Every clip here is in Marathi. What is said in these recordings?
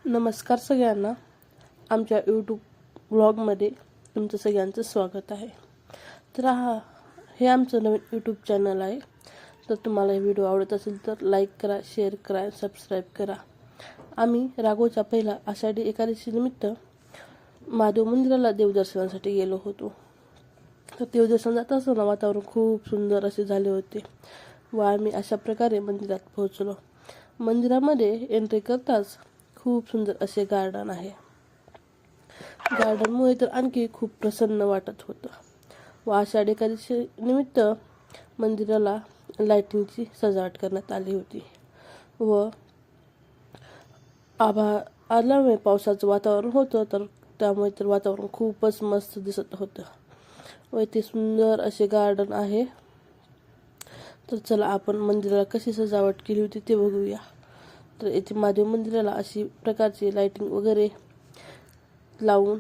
नमस्कार सगळ्यांना. आमच्या यूट्यूब ब्लॉगमध्ये तुमचं सगळ्यांचं स्वागत आहे. तर हे आमचं नवीन यूट्यूब चॅनल आहे. तर तुम्हाला हे व्हिडिओ आवडत असेल तर लाईक करा, शेअर करा, सबस्क्राईब करा. आम्ही राघोच्या पहिला आषाढी एकादशी निमित्त महादेव मंदिराला देवदर्शनासाठी गेलो होतो. तर देवदर्शन जात असताना वातावरण खूप सुंदर असे झाले होते व आम्ही अशा प्रकारे मंदिरात पोहोचलो. मंदिरामध्ये एंट्री करताच खूप सुंदर असे गार्डन आहे. गार्डनमुळे तर आणखी खूप प्रसन्न वाटत होतं व आषाढी एकादशी निमित्त मंदिराला लाइटिंगची सजावट करण्यात आली होती व आभाळ आल्यामुळे पावसाचं वातावरण होतं, तर त्यामुळे तर वातावरण खूपच मस्त दिसत होतं व इथे सुंदर असे गार्डन आहे. तर चला आपण मंदिराला कशी सजावट केली होती ते बघूया. तर येथे महादेव मंदिराला अशी प्रकारची लाइटिंग वगैरे लावून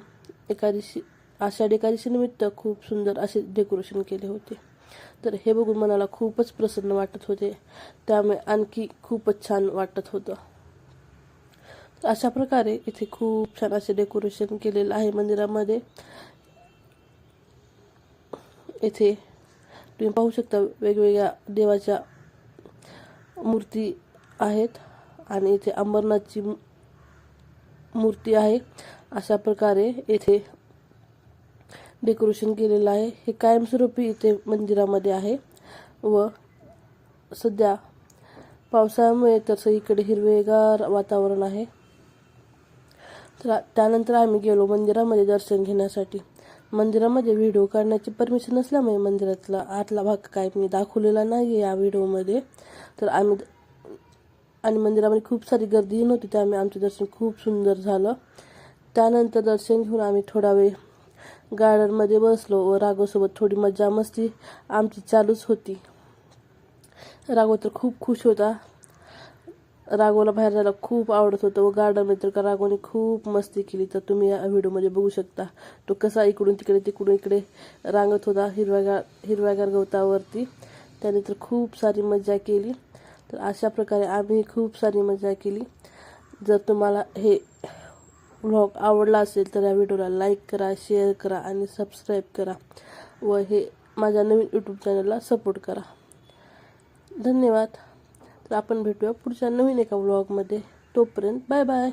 आषाढी एकादशी निमित्त खूप सुंदर असे डेकोरेशन केले होते. तर हे बघून मनाला खूपच प्रसन्न वाटत होते, त्यामुळे आणखी खूपच छान वाटत होतं. अशा प्रकारे इथे खूप छान असे डेकोरेशन केलेलं आहे मंदिरामध्ये. इथे तुम्ही पाहू शकता वेगवेगळ्या देवाच्या मूर्ती आहेत आणि इथे अंबरनाथची मूर्ती आहे. अशा प्रकारे येथे डेकोरेशन केलेलं आहे. हे कायमस्वरूपी इथे मंदिरामध्ये आहे व सध्या पावसामुळे तर सगळीकडे हिरवेगार वातावरण आहे. तर त्यानंतर आम्ही गेलो मंदिरामध्ये दर्शन घेण्यासाठी. मंदिरामध्ये व्हिडिओ काढण्याची परमिशन नसल्यामुळे मंदिरातला आतला भाग काय मी दाखवलेला नाही आहे या व्हिडिओमध्ये. तर आणि मंदिरामध्ये खूप सारी गर्दी नव्हती, त्यामुळे आमचं दर्शन खूप सुंदर झालं. त्यानंतर दर्शन घेऊन आम्ही थोडा वेळ गार्डनमध्ये बसलो व राघवसोबत थोडी मजा मस्ती आमची चालूच होती. राघव तर खूप खुश होता. राघवला बाहेर जायला खूप आवडत होतं व गार्डनमध्ये तर राघवने खूप मस्ती केली. तर तुम्ही या व्हिडिओमध्ये बघू शकता तो कसा इकडून तिकडे रांगत होता हिरव्यागार गवतावरती. त्याने तर खूप सारी मजा केली. तर अशा प्रकारे आम्ही खूप सारी मजा केली. जर तुम्हाला हे व्लॉग आवडला असेल तर या व्हिडिओला लाईक करा, शेअर करा आणि सबस्क्राईब करा व हे माझ्या नवीन यूट्यूब चॅनलला सपोर्ट करा. धन्यवाद. तर आपण भेटूया पुढच्या नवीन एका व्लॉगमध्ये. तोपर्यंत बाय बाय.